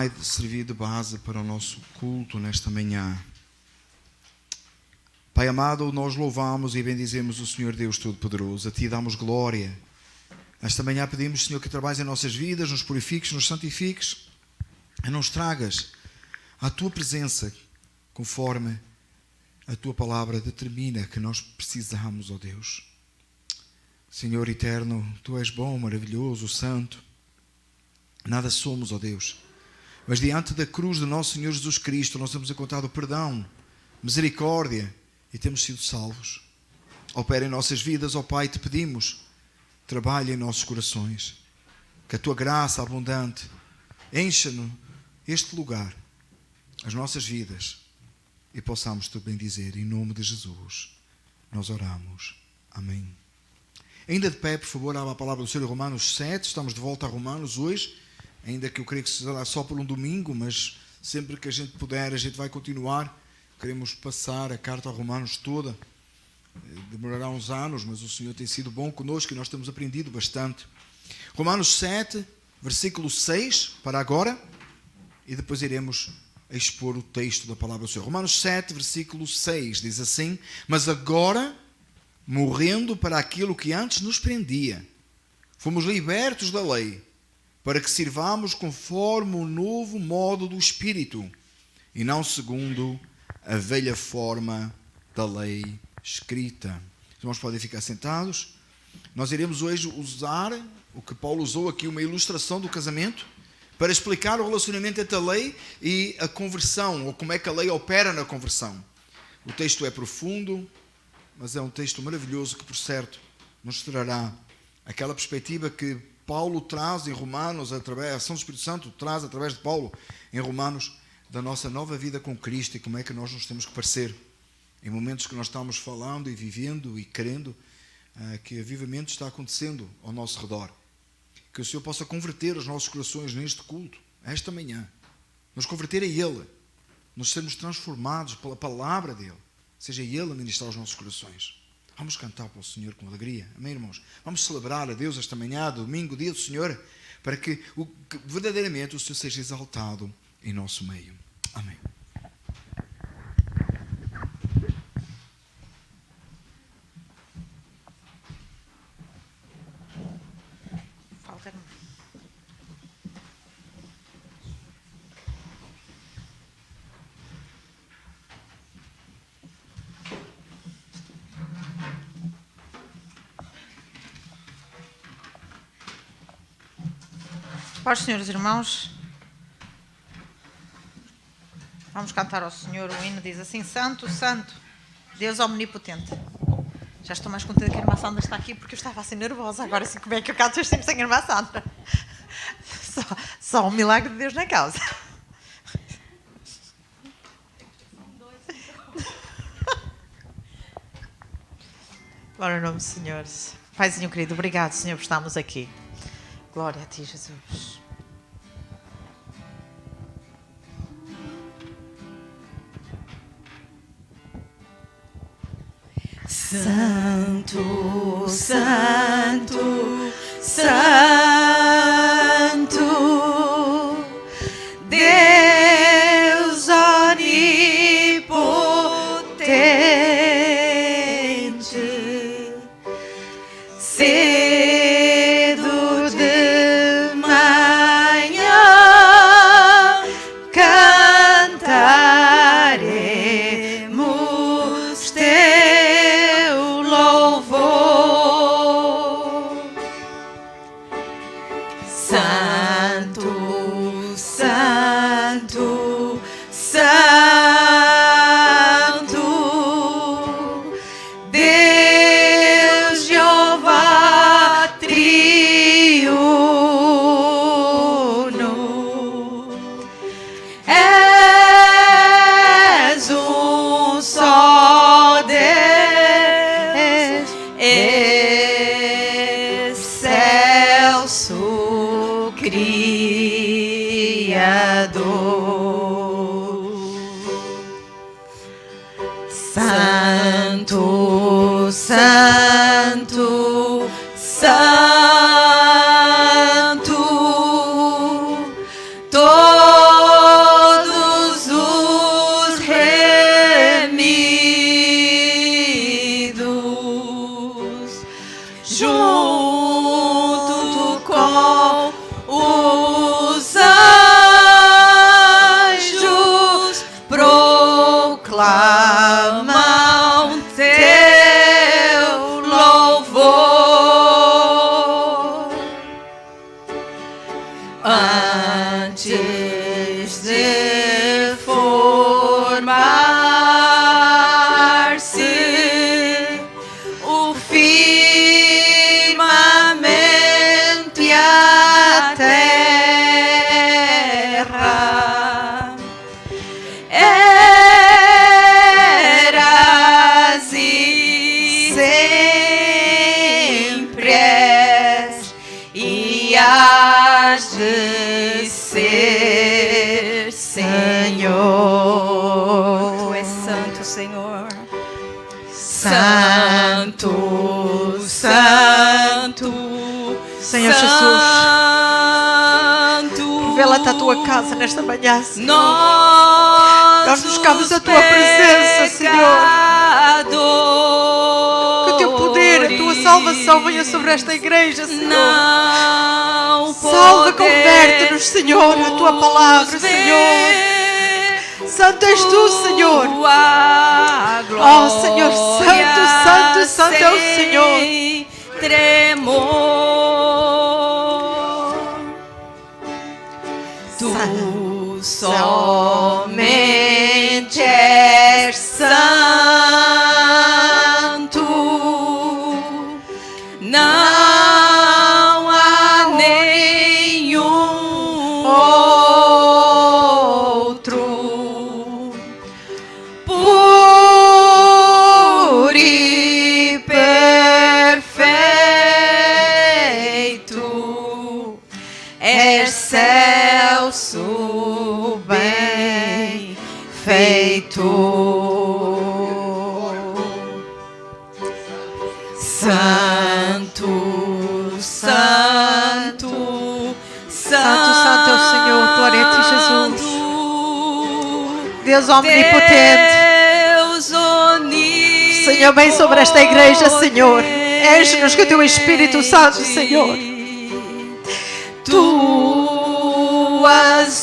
vai servir de base para o nosso culto nesta manhã. Pai amado, nós louvamos e bendizemos o Senhor Deus Todo-Poderoso. A Ti damos glória. Esta manhã pedimos, Senhor, que trabalhes em nossas vidas, nos purifiques, nos santifiques e nos tragas à Tua presença, conforme a Tua palavra determina que nós precisamos, ó Deus. Senhor eterno, Tu és bom, maravilhoso, santo. Nada somos, ó Deus. Mas diante da cruz do nosso Senhor Jesus Cristo, nós temos encontrado perdão, misericórdia e temos sido salvos. Opera em nossas vidas, ó Pai, te pedimos, trabalha em nossos corações. Que a Tua graça abundante encha-nos este lugar, as nossas vidas, e possamos Te bendizer. Em nome de Jesus, nós oramos. Amém. Ainda de pé, por favor, abra a palavra do Senhor em Romanos 7. Estamos de volta a Romanos hoje. Ainda que eu creio que será só por um domingo, mas sempre que a gente puder, a gente vai continuar. Queremos passar a carta a Romanos toda. Demorará uns anos, mas o Senhor tem sido bom conosco e nós temos aprendido bastante. Romanos 7, versículo 6, para agora, e depois iremos expor o texto da palavra do Senhor. Romanos 7, versículo 6, diz assim: mas agora, morrendo para aquilo que antes nos prendia, fomos libertos da lei, para que sirvamos conforme o novo modo do Espírito, e não segundo a velha forma da lei escrita. Os irmãos podem ficar sentados. Nós iremos hoje usar o que Paulo usou aqui, uma ilustração do casamento, para explicar o relacionamento entre a lei e a conversão, ou como é que a lei opera na conversão. O texto é profundo, mas é um texto maravilhoso que, por certo, nos trará aquela perspectiva que Paulo traz em Romanos, através, a ação do Espírito Santo traz através de Paulo em Romanos, da nossa nova vida com Cristo e como é que nós nos temos que parecer em momentos que nós estamos falando e vivendo e querendo que avivamento está acontecendo ao nosso redor. Que o Senhor possa converter os nossos corações neste culto, esta manhã, nos converter a Ele, nos sermos transformados pela palavra dEle, seja Ele a ministrar os nossos corações. Vamos cantar para o Senhor com alegria, amém, irmãos? Vamos celebrar a Deus esta manhã, domingo, dia do Senhor, para que verdadeiramente o Senhor seja exaltado em nosso meio. Amém. Para os senhores irmãos, vamos cantar ao Senhor. O hino diz assim: Santo, Santo, Deus Omnipotente. Já estou mais contente que a irmã Sandra está aqui, porque eu estava assim nervosa. Agora sim, como é que eu canto este hino sem a irmã Sandra? Só um milagre de Deus na causa. Glória ao nome do Senhor. Paizinho querido, obrigado, Senhor, por estarmos aqui. Glória a Ti, Jesus. Santo, Santo, Santo, Deus onipotente, cedo de manhã cantaremos teu louvor. Santo, Santo, Santo, Deus Jeová triuno, és um só Deus, excelso Criador. Santo, Santo, Santo, todo de formar-se o firmamento e a terra. Eras e sempre és e hás de ser, Senhor. Tu és santo, Senhor. Santo, santo, Senhor Jesus, santo. revela-te a tua casa nesta manhã, Senhor. Nós buscamos a tua presença, Senhor. Que o teu poder, a tua salvação venha sobre esta igreja, Senhor. Não Salva, converte-nos, Senhor, a tua palavra, Senhor. Santo és tu, Senhor. Oh, Senhor, santo, santo, santo é o Senhor. Tremor. Tu somente és santo. Não há nenhum outro puro e perfeito. És Celso bem feito. Santo, santo, Santo, santo é o Senhor. Glória a ti, Jesus. Deus omnipotente. Deus onipotente. Senhor, vem sobre esta igreja, Senhor. Enche-nos com o teu Espírito Santo, Senhor. Tuas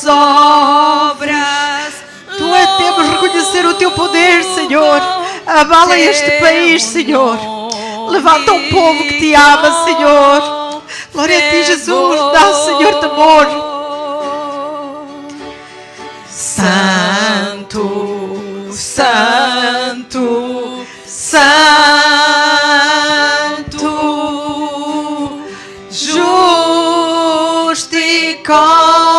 obras. Tu é que temos de reconhecer o teu poder, Senhor. Abala este país, Senhor. Levanta um povo que te ama, Senhor. Glória a ti, Jesus. Dá, Senhor, temor. Santo, santo, santo, justo e compassivo.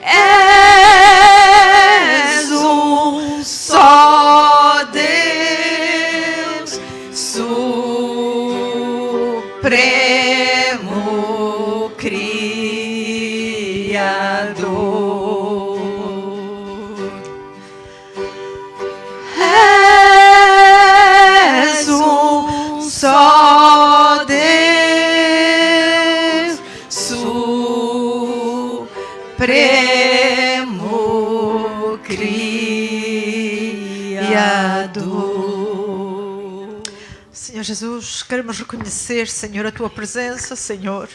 És um só Deus, supremo Criador. És um só Deus, supremo Criador. Senhor Jesus, queremos reconhecer, Senhor, a tua presença, Senhor.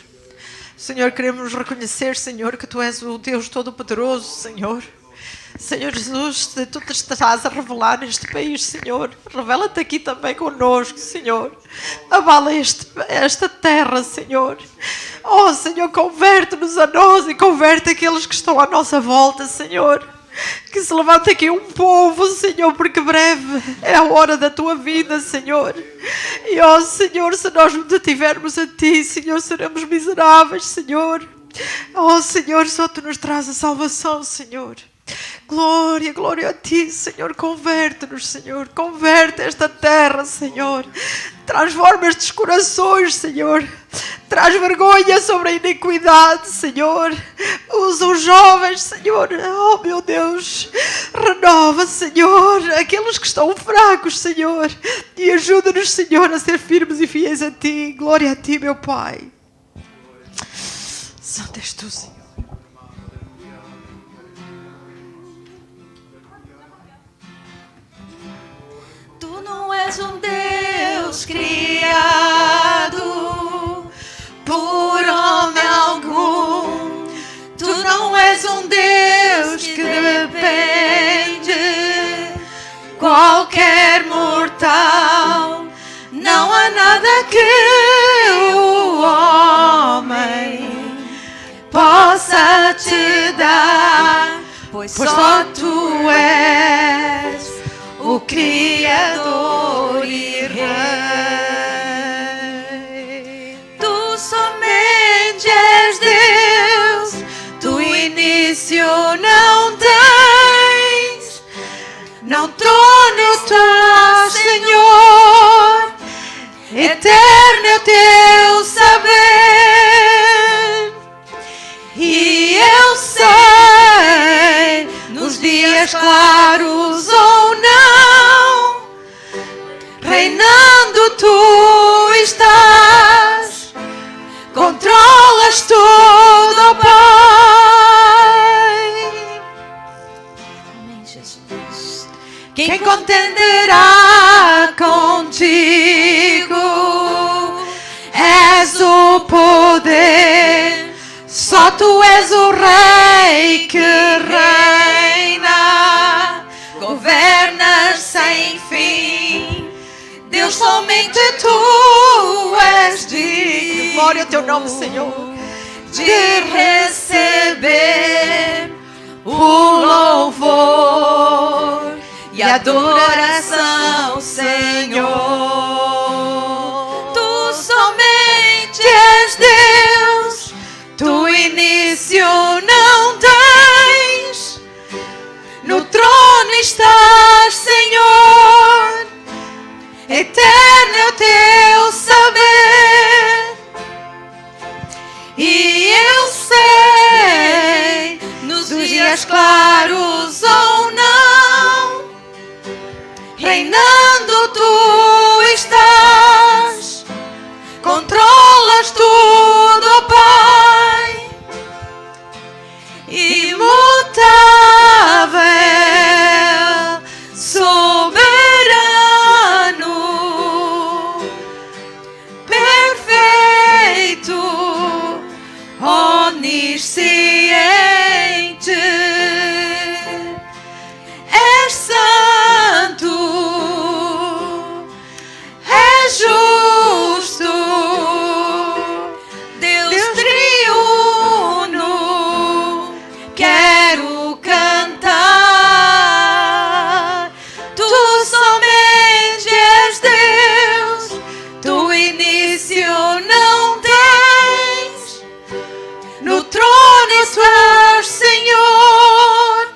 Senhor, queremos reconhecer, Senhor, que tu és o Deus Todo-Poderoso, Senhor. Senhor Jesus, tu te estás a revelar neste país, Senhor. Revela-te aqui também conosco, Senhor. Abala esta terra, Senhor. Oh, Senhor, converte-nos a nós e converte aqueles que estão à nossa volta, Senhor. Que se levante aqui um povo, Senhor, porque breve é a hora da tua vida, Senhor. E, oh, Senhor, se nós não te tivermos a ti, Senhor, seremos miseráveis, Senhor. Oh, Senhor, só tu nos traz a salvação, Senhor. Glória, glória a ti, Senhor. Converte-nos, Senhor. Converte esta terra, Senhor. Transforma estes corações, Senhor. Traz vergonha sobre a iniquidade, Senhor. Usa os jovens, Senhor. Oh, meu Deus. Renova, Senhor, aqueles que estão fracos, Senhor. E ajuda-nos, Senhor, a ser firmes e fiéis a ti. Glória a ti, meu Pai. Santo és tu, Senhor. Tu não és um Deus criado por homem algum. Tu não és um Deus que depende qualquer mortal. Não há nada que o pois só tu és o Criador e Rei. Tu somente és Deus, tu início não tens, não trono tu, Senhor, eterno é o teu saber. E eu sei, nos dias claros ou não, reinando tu estás, controlas tudo, ó Pai. Amém, Jesus. Quem contenderá contigo? És o poder. Só tu és o Rei que reina, governas sem fim. Deus, somente tu és digno. Glória ao teu nome, Senhor. De receber o louvor e adoração, Senhor. Tu somente és Deus, tu início não tens, no trono estás, Senhor, eterno é o teu saber. E eu sei, nos dias claros ou não, reinando tu estás, controlas tudo, ó Pai, imutável, soberano, perfeito, onisciente, és santo, és justo, Deus triuno, quero cantar. Tu somente és Deus, tu início não tens, no trono estás, Senhor,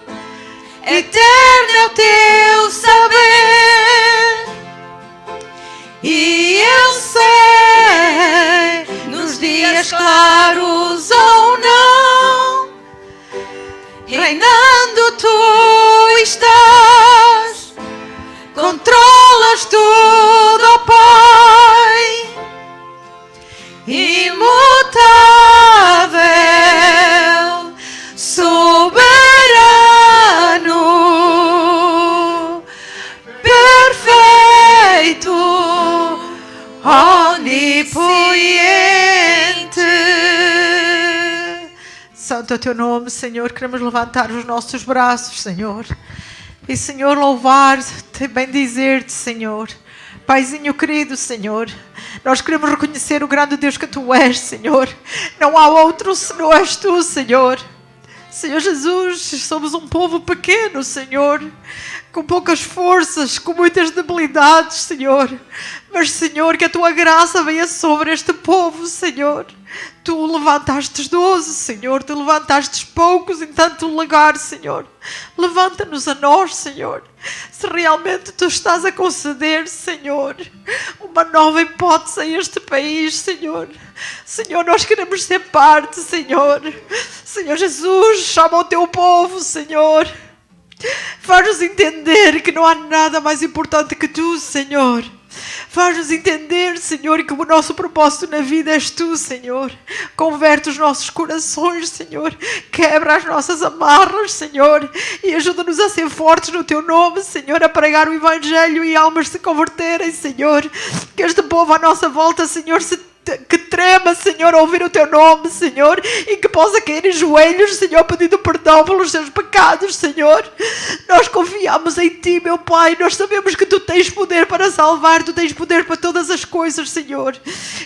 eterno é o teu saber. E eu sei, nos dias claros ou não, reinando tu estás, controlas tudo, ó Pai, imutável, soberano, perfeito, onipotente. Santo é o teu nome, Senhor. Queremos levantar os nossos braços, Senhor. E, Senhor, louvar-te, bendizer-te, Senhor. Paizinho querido, Senhor, nós queremos reconhecer o grande Deus que tu és, Senhor. Não há outro se não és tu, Senhor. Senhor Jesus, somos um povo pequeno, Senhor, com poucas forças, com muitas debilidades, Senhor. Mas, Senhor, que a tua graça venha sobre este povo, Senhor. Tu levantaste 12, Senhor. Tu levantaste poucos em tanto lugar, Senhor. Levanta-nos a nós, Senhor. Se realmente tu estás a conceder, Senhor, uma nova hipótese a este país, Senhor. Senhor, nós queremos ser parte, Senhor. Senhor Jesus, chama o teu povo, Senhor. Faz-nos entender que não há nada mais importante que tu, Senhor. Faz-nos entender, Senhor, que o nosso propósito na vida és tu, Senhor. Converte os nossos corações, Senhor. Quebra as nossas amarras, Senhor. E ajuda-nos a ser fortes no teu nome, Senhor. A pregar o Evangelho e almas se converterem, Senhor. Que este povo à nossa volta, Senhor, se que trema, Senhor, ao ouvir o Teu nome, Senhor, e que possa cair em joelhos, Senhor, pedindo perdão pelos seus pecados, Senhor. Nós confiamos em Ti, meu Pai, nós sabemos que Tu tens poder para salvar, Tu tens poder para todas as coisas, Senhor.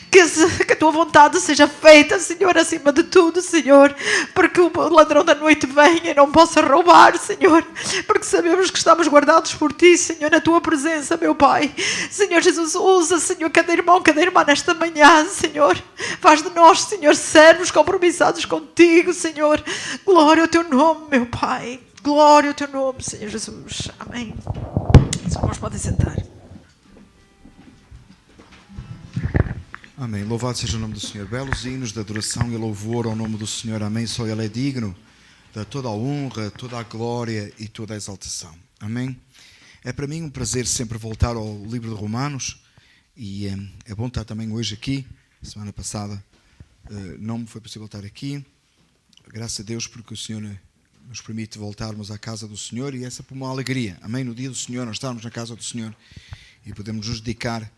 Que a Tua vontade seja feita, Senhor, acima de tudo, Senhor, porque o ladrão da noite venha e não possa roubar, Senhor, porque sabemos que estamos guardados por Ti, Senhor, na Tua presença, meu Pai. Senhor Jesus, usa, Senhor, cada irmão, cada irmã nesta manhã, Senhor. Faz de nós, Senhor, servos compromissados contigo, Senhor. Glória ao Teu nome, meu Pai. Glória ao Teu nome, Senhor Jesus. Amém. Os irmãos podem sentar. Amém. Louvado seja o nome do Senhor. Belos hinos de adoração e louvor ao nome do Senhor. Amém. Só Ele é digno de toda a honra, toda a glória e toda a exaltação. Amém. É para mim um prazer sempre voltar ao livro de Romanos e é bom estar também hoje aqui. Semana passada não me foi possível estar aqui. Graças a Deus porque o Senhor nos permite voltarmos à casa do Senhor e essa é por uma alegria. Amém. No dia do Senhor nós estarmos na casa do Senhor e podemos nos dedicar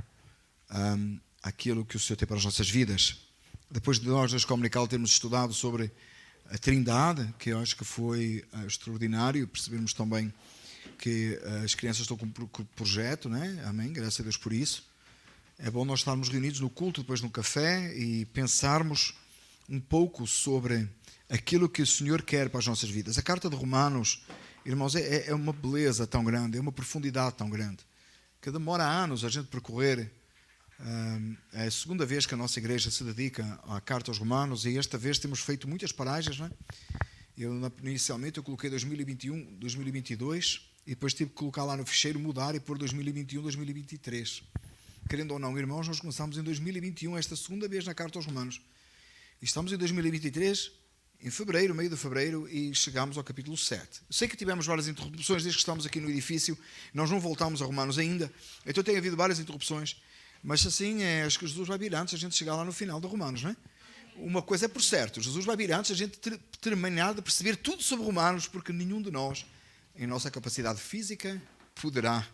àquilo que o Senhor tem para as nossas vidas. Depois de nós, da Escola Dominical, termos estudado sobre a Trindade, que eu acho que foi extraordinário, percebermos também que as crianças estão com um projeto, né? Amém, graças a Deus por isso. É bom nós estarmos reunidos no culto, depois no café e pensarmos um pouco sobre aquilo que o Senhor quer para as nossas vidas. A carta de Romanos, irmãos, é uma beleza tão grande, é uma profundidade tão grande, que demora anos a gente percorrer. É a segunda vez que a nossa igreja se dedica à carta aos Romanos e esta vez temos feito muitas paragens, não é? Inicialmente eu coloquei 2021, 2022 e depois tive que colocar lá no ficheiro, mudar e pôr 2021, 2023. Querendo ou não, irmãos, nós começámos em 2021, esta segunda vez na carta aos Romanos. E estamos em 2023, em fevereiro, meio de fevereiro, e chegámos ao capítulo 7. Sei que tivemos várias interrupções desde que estamos aqui no edifício, nós não voltámos a Romanos ainda, então tem havido várias interrupções, mas assim, acho que Jesus vai vir antes a gente chegar lá no final de Romanos, não é? Uma coisa é por certo, Jesus vai vir antes a gente terminar de perceber tudo sobre Romanos, porque nenhum de nós, em nossa capacidade física, poderá.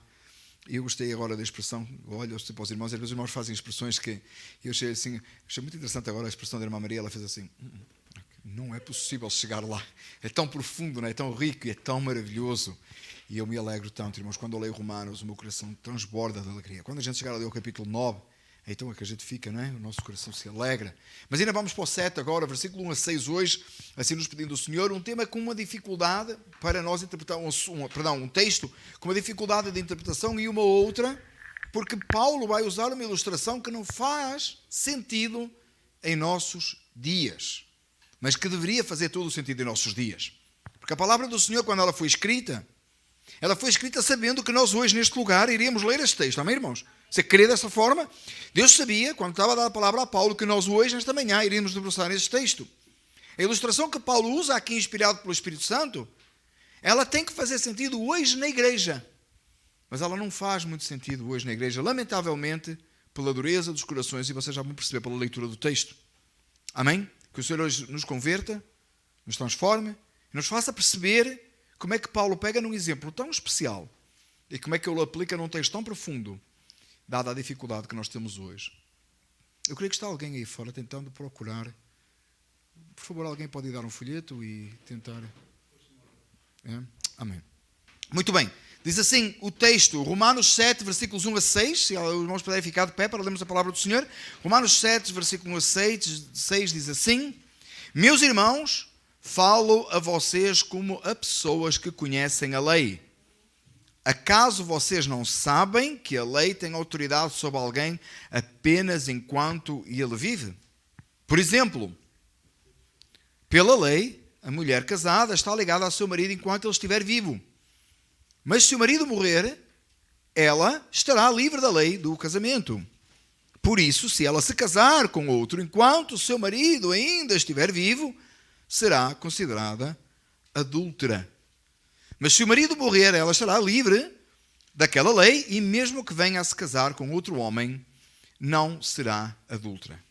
Eu gostei agora da expressão, olha para os irmãos, às vezes os irmãos fazem expressões que eu achei assim, achei muito interessante agora a expressão da irmã Maria, ela fez assim, não é possível chegar lá, é tão profundo, não é? É tão rico e é tão maravilhoso. E eu me alegro tanto, irmãos, quando eu leio Romanos, o meu coração transborda de alegria. Quando a gente chegar ali ao capítulo 9, então é que a gente fica, não é? O nosso coração se alegra. Mas ainda vamos para o 7 agora, versículo 1 a 6 hoje, assim nos pedindo o Senhor, um tema com uma dificuldade para nós interpretar, um texto com uma dificuldade de interpretação e uma outra, porque Paulo vai usar uma ilustração que não faz sentido em nossos dias, mas que deveria fazer todo o sentido em nossos dias. Porque a palavra do Senhor, quando ela foi escrita sabendo que nós hoje, neste lugar, iríamos ler este texto. Amém, irmãos? Você crê dessa forma? Deus sabia, quando estava a dar a palavra a Paulo, que nós hoje, nesta manhã, iríamos debruçar neste texto. A ilustração que Paulo usa aqui, inspirado pelo Espírito Santo, ela tem que fazer sentido hoje na igreja. Mas ela não faz muito sentido hoje na igreja, lamentavelmente, pela dureza dos corações, e vocês já vão perceber pela leitura do texto. Amém? Que o Senhor hoje nos converta, nos transforme, e nos faça perceber como é que Paulo pega num exemplo tão especial e como é que ele o aplica num texto tão profundo, dada a dificuldade que nós temos hoje. Eu creio que está alguém aí fora tentando procurar. Por favor, alguém pode dar um folheto e tentar... Amém. Muito bem. Diz assim o texto, Romanos 7, versículos 1 a 6. Se os irmãos puderem ficar de pé para lermos a palavra do Senhor. Romanos 7, versículo 1 a 6 diz assim: Meus irmãos, falo a vocês como a pessoas que conhecem a lei. Acaso vocês não sabem que a lei tem autoridade sobre alguém apenas enquanto ele vive? Por exemplo, pela lei, a mulher casada está ligada ao seu marido enquanto ele estiver vivo. Mas se o marido morrer, ela estará livre da lei do casamento. Por isso, se ela se casar com outro enquanto o seu marido ainda estiver vivo, será considerada adúltera. Mas se o marido morrer, ela estará livre daquela lei e mesmo que venha a se casar com outro homem, não será adúltera.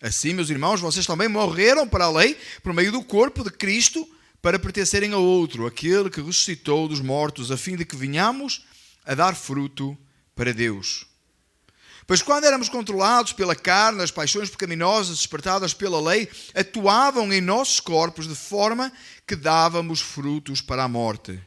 Assim, meus irmãos, vocês também morreram para a lei por meio do corpo de Cristo para pertencerem a outro, aquele que ressuscitou dos mortos, a fim de que venhamos a dar fruto para Deus. Pois quando éramos controlados pela carne, as paixões pecaminosas despertadas pela lei atuavam em nossos corpos de forma que dávamos frutos para a morte.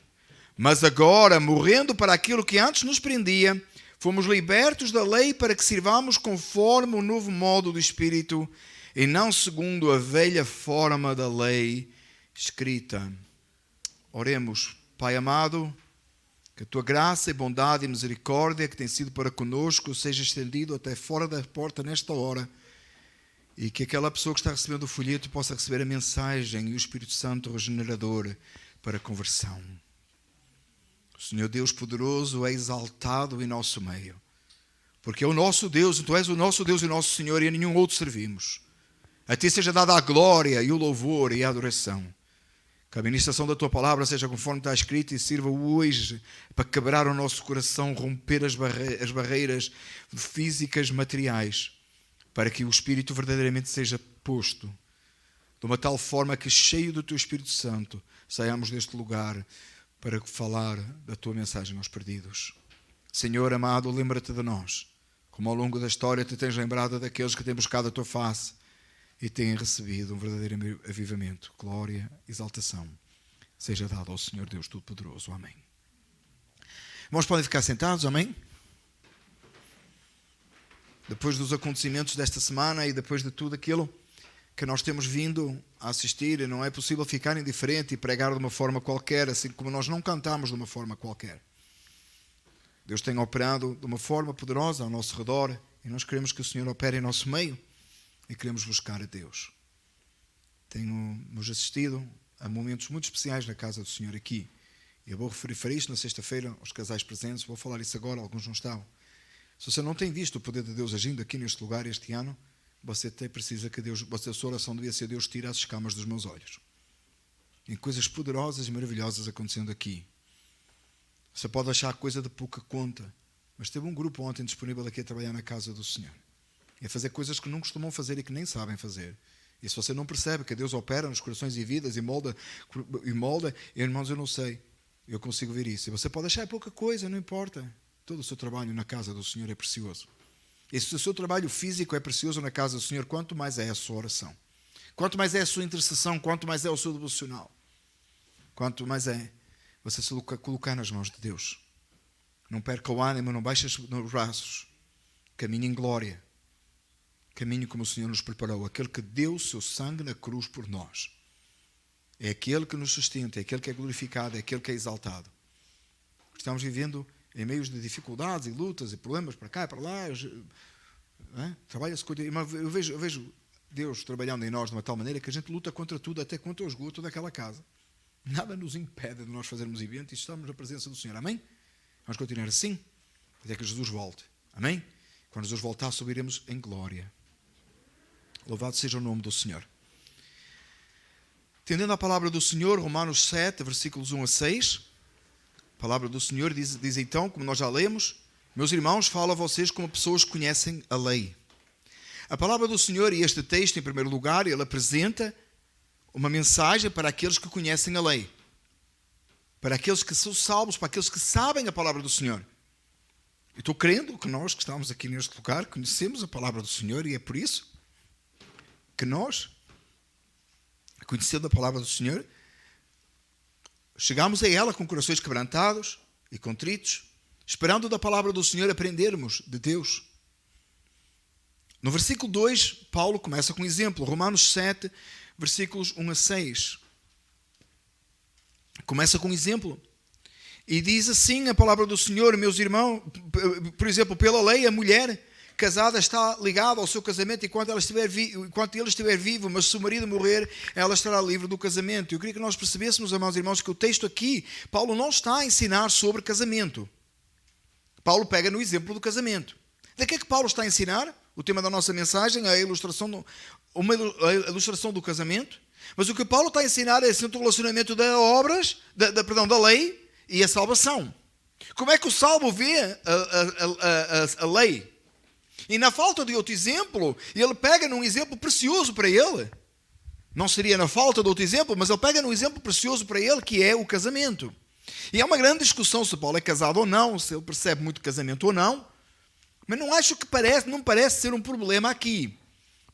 Mas agora, morrendo para aquilo que antes nos prendia, fomos libertos da lei para que sirvamos conforme o novo modo do Espírito e não segundo a velha forma da lei escrita. Oremos. Pai amado, que a tua graça e bondade e misericórdia que tem sido para conosco seja estendido até fora da porta nesta hora e que aquela pessoa que está recebendo o folheto possa receber a mensagem e o Espírito Santo regenerador para a conversão. O Senhor Deus poderoso é exaltado em nosso meio, porque é o nosso Deus, tu és o nosso Deus e o nosso Senhor e a nenhum outro servimos. A ti seja dada a glória e o louvor e a adoração. Que a ministração da tua palavra seja conforme está escrito e sirva hoje para quebrar o nosso coração, romper as barreiras físicas, materiais, para que o Espírito verdadeiramente seja posto de uma tal forma que, cheio do teu Espírito Santo, saiamos deste lugar para falar da tua mensagem aos perdidos. Senhor amado, lembra-te de nós, como ao longo da história te tens lembrado daqueles que têm buscado a tua face e têm recebido um verdadeiro avivamento. Glória, exaltação, seja dado ao Senhor Deus Todo-Poderoso. Amém. Irmãos, podem ficar sentados, amém? Depois dos acontecimentos desta semana e depois de tudo aquilo que nós temos vindo a assistir, não é possível ficar indiferente e pregar de uma forma qualquer, assim como nós não cantamos de uma forma qualquer. Deus tem operado de uma forma poderosa ao nosso redor e nós queremos que o Senhor opere em nosso meio e queremos buscar a Deus. Temos assistido a momentos muito especiais na casa do Senhor aqui. Eu vou referir isto na sexta-feira aos casais presentes, vou falar isso agora, alguns não estavam. Se você não tem visto o poder de Deus agindo aqui neste lugar este ano, você precisa que Deus, a sua oração devia ser: Deus, tira as escamas dos meus olhos. Tem coisas poderosas e maravilhosas acontecendo aqui. Você pode achar coisa de pouca conta, mas teve um grupo ontem disponível aqui a trabalhar na casa do Senhor. E a fazer coisas que não costumam fazer e que nem sabem fazer. E se você não percebe que Deus opera nos corações e vidas e molda, irmãos, eu não sei. Eu consigo ver isso. E você pode achar pouca coisa, não importa. Todo o seu trabalho na casa do Senhor é precioso. E se o seu trabalho físico é precioso na casa do Senhor, quanto mais é a sua oração. Quanto mais é a sua intercessão, quanto mais é o seu devocional. Quanto mais é você se colocar nas mãos de Deus. Não perca o ânimo, não baixe os braços. Caminhe em glória. Caminho como o Senhor nos preparou. Aquele que deu o seu sangue na cruz por nós. É aquele que nos sustenta, é aquele que é glorificado, é aquele que é exaltado. Estamos vivendo em meios de dificuldades e lutas e problemas para cá e para lá. Trabalha-se com... Eu vejo Deus trabalhando em nós de uma tal maneira que a gente luta contra tudo, até contra o esgoto daquela casa. Nada nos impede de nós fazermos eventos e estamos na presença do Senhor. Amém? Vamos continuar assim até que Jesus volte. Amém? Quando Jesus voltar, subiremos em glória. Louvado seja o nome do Senhor. Entendendo a palavra do Senhor, Romanos 7, versículos 1 a 6. A palavra do Senhor diz então, como nós já lemos: meus irmãos, falo a vocês como pessoas que conhecem a lei. A palavra do Senhor, e este texto, em primeiro lugar, ele apresenta uma mensagem para aqueles que conhecem a lei. Para aqueles que são salvos, para aqueles que sabem a palavra do Senhor. Eu estou crendo que nós que estamos aqui neste lugar conhecemos a palavra do Senhor e é por isso que nós, conhecendo a palavra do Senhor, chegamos a ela com corações quebrantados e contritos, esperando da palavra do Senhor aprendermos de Deus. No versículo 2, Paulo começa com um exemplo. Romanos 7, versículos 1 a 6. Começa com um exemplo. E diz assim a palavra do Senhor: meus irmãos, por exemplo, pela lei, a mulher casada está ligada ao seu casamento enquanto ele estiver vivo, mas se o marido morrer, ela estará livre do casamento. Eu queria que nós percebêssemos, amados irmãos, que o texto aqui, Paulo não está a ensinar sobre casamento. Paulo pega no exemplo do casamento. De que é que Paulo está a ensinar? O tema da nossa mensagem é a ilustração do casamento. Mas o que Paulo está a ensinar é o relacionamento da lei e a salvação. Como é que o salvo vê a lei? E na falta de outro exemplo, ele pega num exemplo precioso para ele. Não seria na falta de outro exemplo, mas ele pega num exemplo precioso para ele, que é o casamento. E há uma grande discussão se Paulo é casado ou não, se ele percebe muito casamento ou não. Mas não parece ser um problema aqui.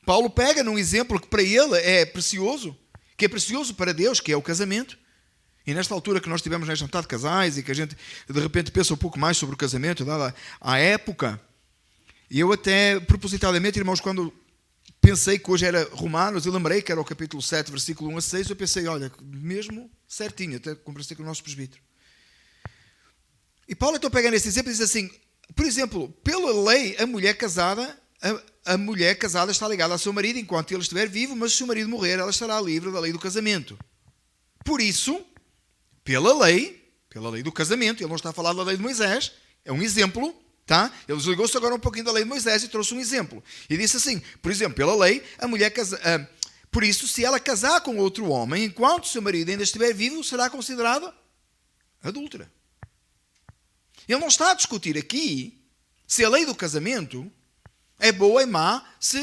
Paulo pega num exemplo que para ele é precioso, que é precioso para Deus, que é o casamento. E nesta altura que nós tivemos nesta jantar de casais e que a gente de repente pensa um pouco mais sobre o casamento, dada a época, e eu até propositadamente, irmãos, quando pensei que hoje era Romanos, eu lembrei que era o capítulo 7, versículo 1 a 6, eu pensei, olha, mesmo certinho, até conversei com o nosso presbítero. E Paulo então pega nesse exemplo e diz assim, por exemplo, pela lei, a mulher casada está ligada ao seu marido enquanto ele estiver vivo, mas se o marido morrer, ela estará livre da lei do casamento. Por isso, pela lei do casamento, ele não está a falar da lei de Moisés, é um exemplo, tá? Ele desligou-se agora um pouquinho da lei de Moisés e trouxe um exemplo. E disse assim, por exemplo, pela lei, a mulher por isso, se ela casar com outro homem, enquanto seu marido ainda estiver vivo, será considerada adúltera. Ele não está a discutir aqui se a lei do casamento é boa, é má, se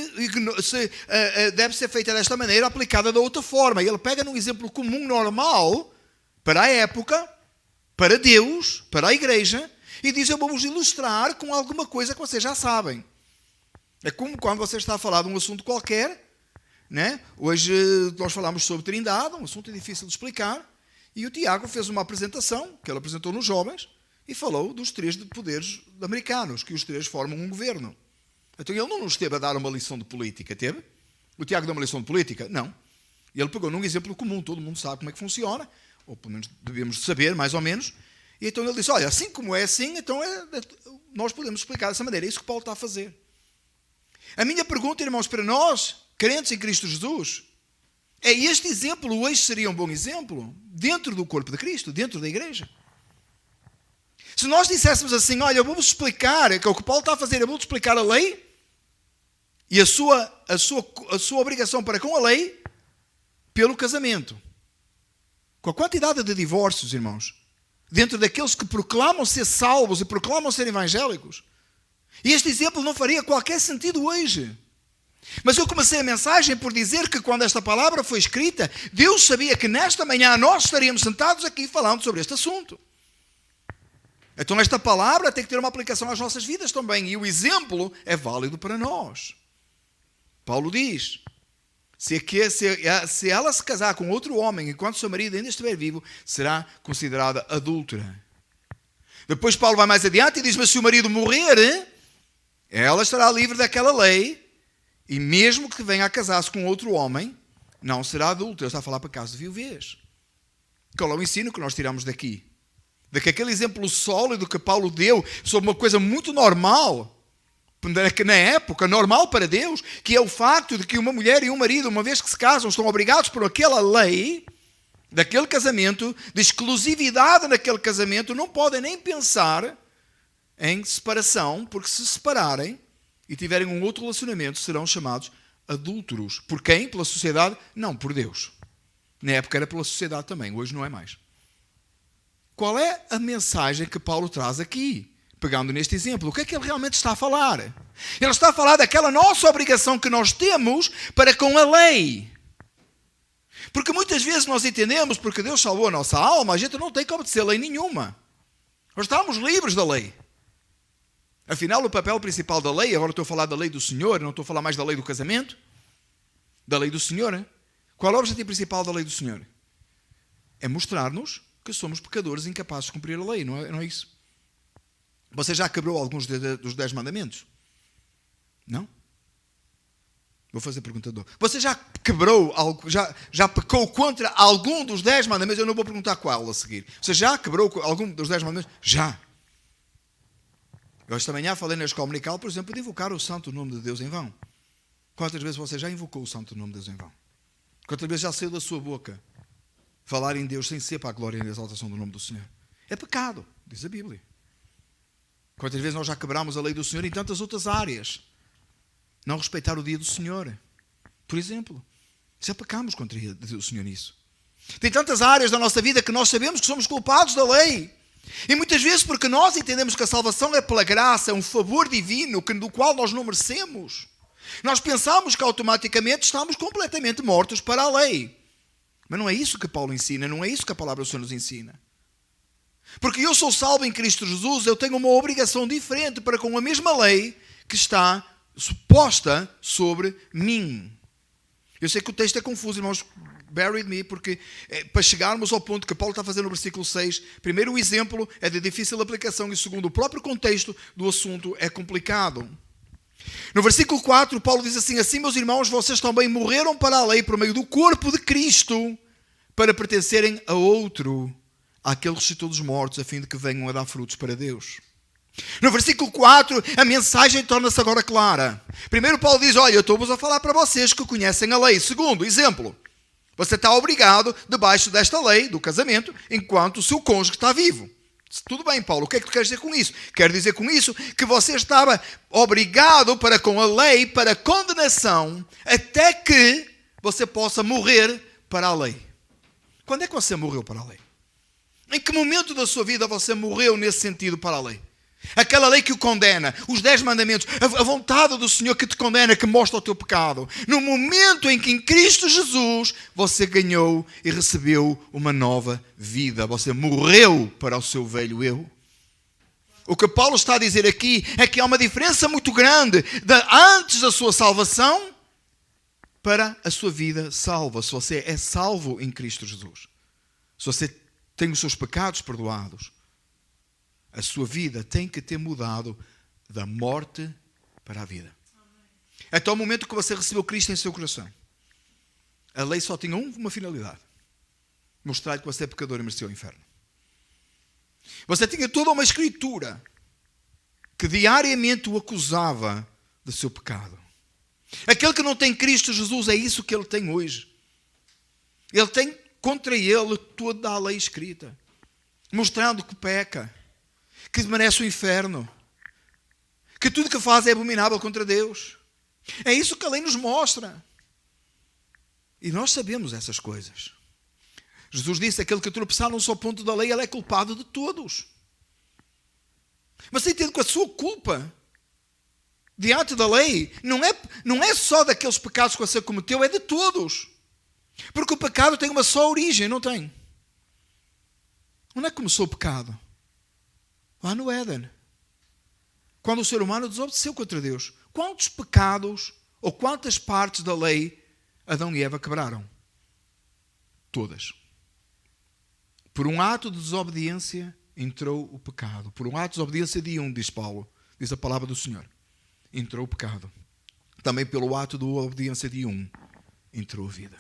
deve ser feita desta maneira, aplicada da outra forma. Ele pega num exemplo comum, normal, para a época, para Deus, para a igreja, e diz, eu vou-vos ilustrar com alguma coisa que vocês já sabem. É como quando você está a falar de um assunto qualquer, né? Hoje nós falamos sobre Trindade, um assunto difícil de explicar, e o Tiago fez uma apresentação, que ele apresentou nos jovens, e falou dos 3 poderes americanos, que os 3 formam um governo. Então ele não nos esteve a dar uma lição de política, teve? O Tiago deu uma lição de política? Não. Ele pegou num exemplo comum, todo mundo sabe como é que funciona, ou pelo menos devemos saber, mais ou menos, e então ele disse, olha, assim como é assim, então nós podemos explicar dessa maneira. É isso que Paulo está a fazer. A minha pergunta, irmãos, para nós, crentes em Cristo Jesus, é este exemplo hoje seria um bom exemplo dentro do corpo de Cristo, dentro da igreja? Se nós disséssemos assim, olha, eu vou-vos explicar, que é o que Paulo está a fazer, eu vou-vos explicar a lei e a sua obrigação para com a lei pelo casamento. Com a quantidade de divórcios, irmãos, dentro daqueles que proclamam ser salvos e proclamam ser evangélicos, e este exemplo não faria qualquer sentido hoje. Mas eu comecei a mensagem por dizer que quando esta palavra foi escrita, Deus sabia que nesta manhã nós estaríamos sentados aqui falando sobre este assunto. Então esta palavra tem que ter uma aplicação às nossas vidas também. E o exemplo é válido para nós. Paulo diz, se ela se casar com outro homem enquanto seu marido ainda estiver vivo, será considerada adúltera. Depois Paulo vai mais adiante e diz, mas se o marido morrer, ela estará livre daquela lei, e mesmo que venha a casar-se com outro homem, não será adúltera. Está a falar para caso de viuvez. Qual é o ensino que nós tiramos daqui? De que aquele exemplo sólido que Paulo deu sobre uma coisa muito normal, que na época, normal para Deus, que é o facto de que uma mulher e um marido, uma vez que se casam, estão obrigados por aquela lei, daquele casamento, de exclusividade naquele casamento, não podem nem pensar em separação, porque se separarem e tiverem um outro relacionamento, serão chamados adúlteros. Por quem? Pela sociedade? Não, por Deus. Na época era pela sociedade também, hoje não é mais. Qual é a mensagem que Paulo traz aqui? Pegando neste exemplo, o que é que ele realmente está a falar? Ele está a falar daquela nossa obrigação que nós temos para com a lei. Porque muitas vezes nós entendemos, porque Deus salvou a nossa alma, a gente não tem que obedecer lei nenhuma. Nós estamos livres da lei. Afinal, o papel principal da lei, agora estou a falar da lei do Senhor, não estou a falar mais da lei do casamento, da lei do Senhor. Qual é o objetivo principal da lei do Senhor? É mostrar-nos que somos pecadores incapazes de cumprir a lei, não é isso? Você já quebrou alguns dos 10 mandamentos? Não? Vou fazer a pergunta de novo. Você já quebrou, já pecou contra algum dos 10 mandamentos? Eu não vou perguntar qual a seguir. Você já quebrou algum dos 10 mandamentos? Já. Eu esta manhã falei na escola dominical, por exemplo, de invocar o santo nome de Deus em vão. Quantas vezes você já invocou o santo nome de Deus em vão? Quantas vezes já saiu da sua boca falar em Deus sem ser para a glória e a exaltação do nome do Senhor? É pecado, diz a Bíblia. Quantas vezes nós já quebramos a lei do Senhor em tantas outras áreas? Não respeitar o dia do Senhor, por exemplo. Já pecamos contra o Senhor nisso. Tem tantas áreas da nossa vida que nós sabemos que somos culpados da lei. E muitas vezes porque nós entendemos que a salvação é pela graça, é um favor divino do qual nós não merecemos. Nós pensamos que automaticamente estamos completamente mortos para a lei. Mas não é isso que Paulo ensina, não é isso que a palavra do Senhor nos ensina. Porque eu sou salvo em Cristo Jesus, eu tenho uma obrigação diferente para com a mesma lei que está suposta sobre mim. Eu sei que o texto é confuso, irmãos, bear with me, porque para chegarmos ao ponto que Paulo está fazendo no versículo 6, primeiro o exemplo é de difícil aplicação e segundo o próprio contexto do assunto é complicado. No versículo 4, Paulo diz assim: assim, meus irmãos, vocês também morreram para a lei por meio do corpo de Cristo, para pertencerem a outro, àquele que ressuscitou dos mortos, a fim de que venham a dar frutos para Deus. No versículo 4, a mensagem torna-se agora clara. Primeiro, Paulo diz: olha, eu estou-vos a falar para vocês que conhecem a lei. Segundo, exemplo, você está obrigado debaixo desta lei do casamento enquanto o seu cônjuge está vivo. Tudo bem, Paulo, o que é que tu queres dizer com isso? Quero dizer com isso que você estava obrigado para com a lei, para a condenação, até que você possa morrer para a lei. Quando é que você morreu para a lei? Em que momento da sua vida você morreu nesse sentido para a lei? Aquela lei que o condena, os 10 mandamentos, a vontade do Senhor que te condena, que mostra o teu pecado. No momento em que em Cristo Jesus você ganhou e recebeu uma nova vida. Você morreu para o seu velho eu. O que Paulo está a dizer aqui é que há uma diferença muito grande antes da sua salvação para a sua vida salva. Se você é salvo em Cristo Jesus. Se você tem os seus pecados perdoados. A sua vida tem que ter mudado da morte para a vida. Até o momento que você recebeu Cristo em seu coração, a lei só tinha uma finalidade: mostrar-lhe que você é pecador e mereceu o inferno. Você tinha toda uma escritura que diariamente o acusava do seu pecado. Aquele que não tem Cristo Jesus, é isso que ele tem hoje. Ele tem contra ele toda a lei escrita, mostrando que peca, que merece o inferno, que tudo que faz é abominável contra Deus. É isso que a lei nos mostra. E nós sabemos essas coisas. Jesus disse: aquele que tropeçar num só ponto da lei, ele é culpado de todos. Mas você entende que a sua culpa diante da lei não é só daqueles pecados que você cometeu, é de todos. Porque o pecado tem uma só origem, não tem? Onde é que começou o pecado? Lá no Éden. Quando o ser humano desobedeceu contra Deus. Quantos pecados ou quantas partes da lei Adão e Eva quebraram? Todas. Por um ato de desobediência entrou o pecado. Por um ato de desobediência de um, diz Paulo, diz a palavra do Senhor, entrou o pecado. Também pelo ato de obediência de um entrou a vida.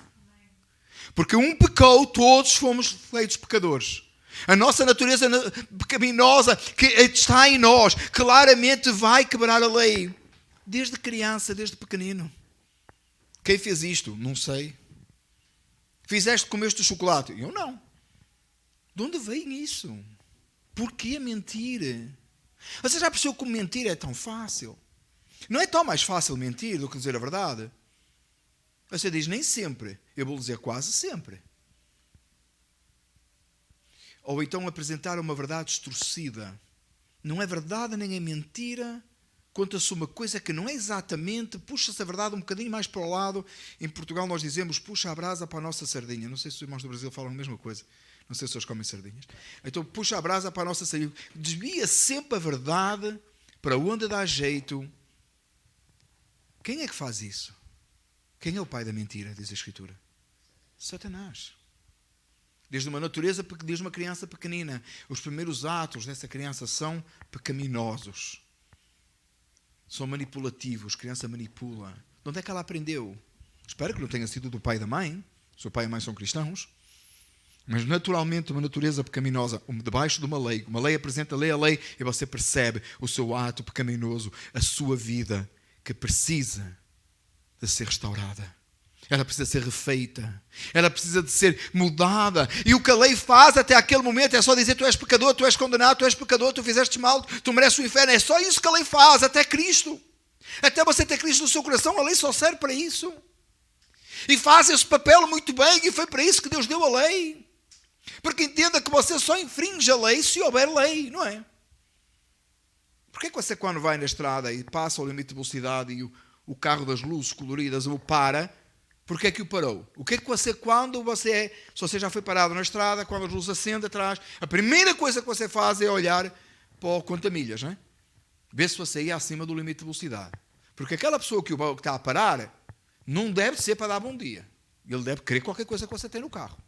Porque um pecou, todos fomos feitos pecadores. A nossa natureza pecaminosa que está em nós claramente vai quebrar a lei. Desde criança, desde pequenino. Quem fez isto? Não sei. Fizeste, comeste o chocolate? Eu não. De onde vem isso? Porquê mentir? Você já percebeu como mentir é tão fácil? Não é tão mais fácil mentir do que dizer a verdade? Você diz nem sempre. Eu vou dizer quase sempre. Ou então apresentar uma verdade distorcida. Não é verdade nem é mentira. Conta-se uma coisa que não é exatamente. Puxa-se a verdade um bocadinho mais para o lado. Em Portugal nós dizemos: puxa a brasa para a nossa sardinha. Não sei se os irmãos do Brasil falam a mesma coisa. Não sei se eles comem sardinhas. Então puxa a brasa para a nossa sardinha. Desvia sempre a verdade para onde dá jeito. Quem é que faz isso? Quem é o pai da mentira, diz a Escritura? Satanás. Desde uma natureza, desde uma criança pequenina, os primeiros atos dessa criança são pecaminosos. São manipulativos, a criança manipula. De onde é que ela aprendeu? Espero que não tenha sido do pai e da mãe. Seu pai e a mãe são cristãos. Mas naturalmente uma natureza pecaminosa, debaixo de uma lei apresenta a lei, e você percebe o seu ato pecaminoso, a sua vida, que precisa de ser restaurada. Ela precisa ser refeita. Ela precisa de ser mudada. E o que a lei faz até aquele momento é só dizer: tu és pecador, tu és condenado, tu és pecador, tu fizeste mal, tu mereces o inferno. É só isso que a lei faz, até Cristo. Até você ter Cristo no seu coração, a lei só serve para isso. E faz esse papel muito bem, e foi para isso que Deus deu a lei. Porque entenda que você só infringe a lei se houver lei, não é? Porquê que você, quando vai na estrada e passa o limite de velocidade e o carro das luzes coloridas o para, Porque é que o parou? O que é que você, se você já foi parado na estrada, quando as luzes acendem atrás, a primeira coisa que você faz é olhar para o conta-milhas, não é? Ver se você ia acima do limite de velocidade. Porque aquela pessoa que está a parar, não deve ser para dar bom dia. Ele deve querer qualquer coisa que você tem no carro.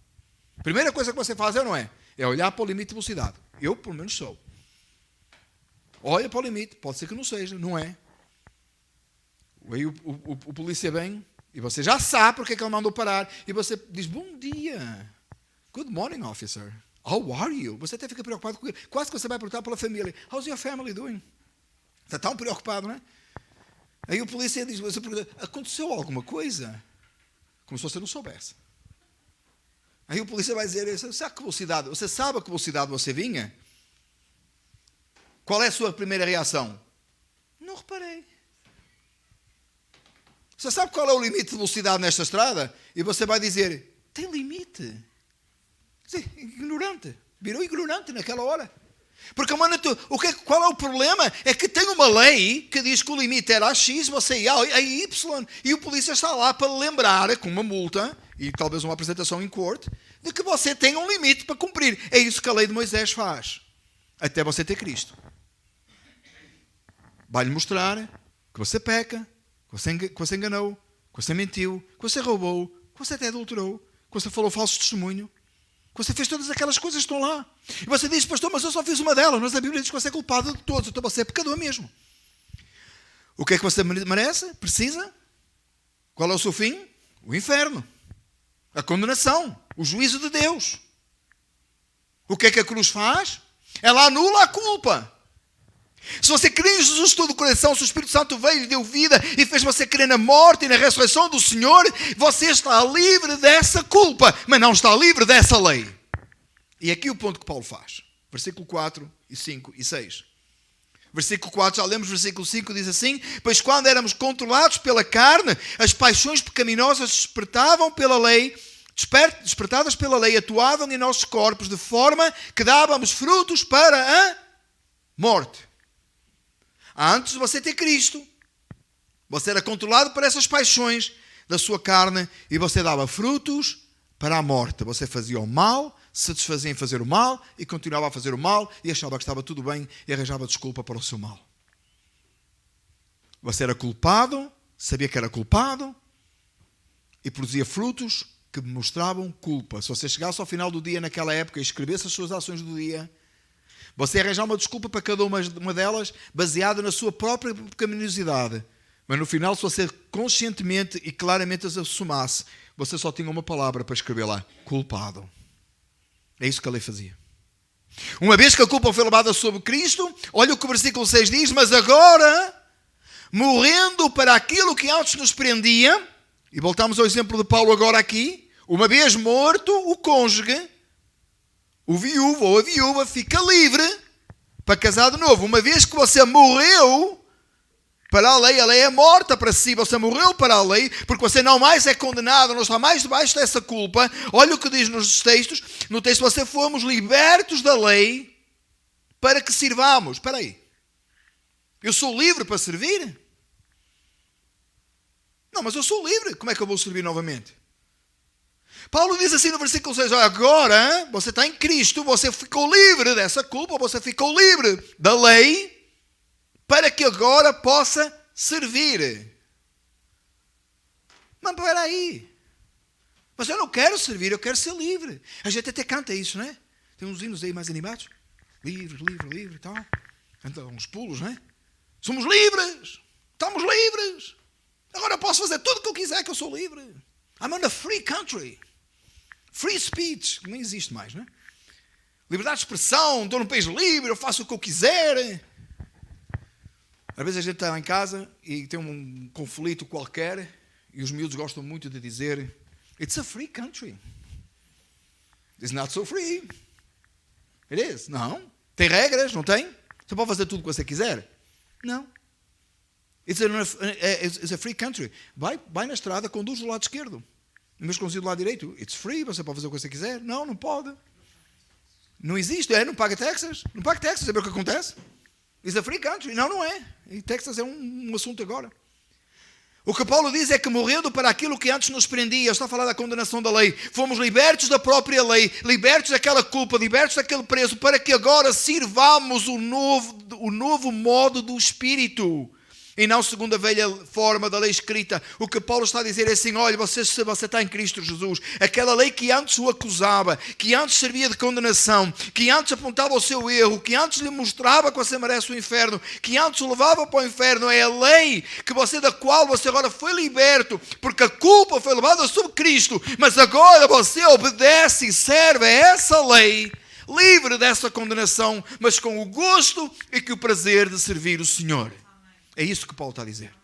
A primeira coisa que você faz não é? É olhar para o limite de velocidade. Eu, pelo menos, sou. Olha para o limite. Pode ser que não seja, não é? Aí o polícia vem e você já sabe porque é que ele mandou parar. E você diz, bom dia. Good morning, officer. How are you? Você até fica preocupado com ele. Quase que você vai perguntar pela família. How's your family doing? Está tão preocupado, não é? Aí o polícia diz, você pergunta, aconteceu alguma coisa? Como se você não soubesse. Aí o polícia vai dizer, você sabe a que velocidade você vinha? Qual é a sua primeira reação? Não reparei. Você sabe qual é o limite de velocidade nesta estrada? E você vai dizer, tem limite. Sim, ignorante. Virou ignorante naquela hora. Porque, mano, qual é o problema? É que tem uma lei que diz que o limite era a X, você ia a Y. E o polícia está lá para lembrar, com uma multa, e talvez uma apresentação em corte, de que você tem um limite para cumprir. É isso que a lei de Moisés faz. Até você ter Cristo. Vai-lhe mostrar que você peca, que você enganou, que você mentiu, que você roubou, que você até adulterou, que você falou falso testemunho, que você fez todas aquelas coisas que estão lá. E você diz, pastor, mas eu só fiz uma delas. Mas a Bíblia diz que você é culpado de todos. Então você é pecador mesmo. O que é que você merece? Precisa? Qual é o seu fim? O inferno. A condenação. O juízo de Deus. O que é que a cruz faz? Ela anula a culpa. Se você crê em Jesus de todo o coração, se o Espírito Santo veio e lhe deu vida e fez você crer na morte e na ressurreição do Senhor, você está livre dessa culpa, mas não está livre dessa lei. E aqui o ponto que Paulo faz. Versículo 4, e 5 e 6. Versículo 4, já lemos, versículo 5 diz assim, pois quando éramos controlados pela carne, as paixões pecaminosas despertadas pela lei, atuavam em nossos corpos de forma que dávamos frutos para a morte. Antes de você ter Cristo, você era controlado por essas paixões da sua carne e você dava frutos para a morte. Você fazia o mal, se satisfazia em fazer o mal e continuava a fazer o mal e achava que estava tudo bem e arranjava desculpa para o seu mal. Você era culpado, sabia que era culpado e produzia frutos que mostravam culpa. Se você chegasse ao final do dia naquela época e escrevesse as suas ações do dia, você arranjar uma desculpa para cada uma delas baseada na sua própria pecaminosidade. Mas no final, se você conscientemente e claramente as assumasse, você só tinha uma palavra para escrever lá: culpado. É isso que a lei fazia. Uma vez que a culpa foi levada sobre Cristo, olha o que o versículo 6 diz, mas agora, morrendo para aquilo que antes nos prendia, e voltamos ao exemplo de Paulo agora aqui, uma vez morto o cônjuge, o viúvo ou a viúva fica livre para casar de novo. Uma vez que você morreu para a lei é morta para si, você morreu para a lei, porque você não mais é condenado, não está mais debaixo dessa culpa. Olha o que diz nos textos, no texto, você fomos libertos da lei para que sirvamos. Espera aí, eu sou livre para servir? Não, mas eu sou livre, como é que eu vou servir novamente? Paulo diz assim no versículo 6, agora você está em Cristo, você ficou livre dessa culpa, você ficou livre da lei, para que agora possa servir. Mas espera aí, mas eu não quero servir, eu quero ser livre. A gente até canta isso, não é? Tem uns hinos aí mais animados, livre, livre, livre e tal. Canta uns pulos, não é? Somos livres, estamos livres. Agora eu posso fazer tudo o que eu quiser, que eu sou livre. I'm in a free country. Free speech, que nem existe mais, não é? Liberdade de expressão, estou num país livre, eu faço o que eu quiser. Às vezes a gente está em casa e tem um conflito qualquer e os miúdos gostam muito de dizer it's a free country. It's not so free. It is. Não. Tem regras, não tem? Você pode fazer tudo o que você quiser? Não. It's a free country. Vai na estrada, conduz do lado esquerdo. Mas conduz do lado direito. It's free, você pode fazer o que você quiser. Não, não pode. Não existe. Não paga taxas. Não paga taxas. Sabe o que acontece? It's a free country. Não, não é. E Texas é um assunto agora. O que Paulo diz é que morrendo para aquilo que antes nos prendia, está a falar da condenação da lei, fomos libertos da própria lei, libertos daquela culpa, libertos daquele preço, para que agora sirvamos o novo modo do Espírito. E não segundo a velha forma da lei escrita. O que Paulo está a dizer é assim: olha, se você está em Cristo Jesus, aquela lei que antes o acusava, que antes servia de condenação, que antes apontava o seu erro, que antes lhe mostrava que você merece o inferno, que antes o levava para o inferno, é a lei da qual você agora foi liberto, porque a culpa foi levada sobre Cristo, mas agora você obedece e serve a essa lei, livre dessa condenação, mas com o gosto e com o prazer de servir o Senhor. É isso que Paulo está a dizer.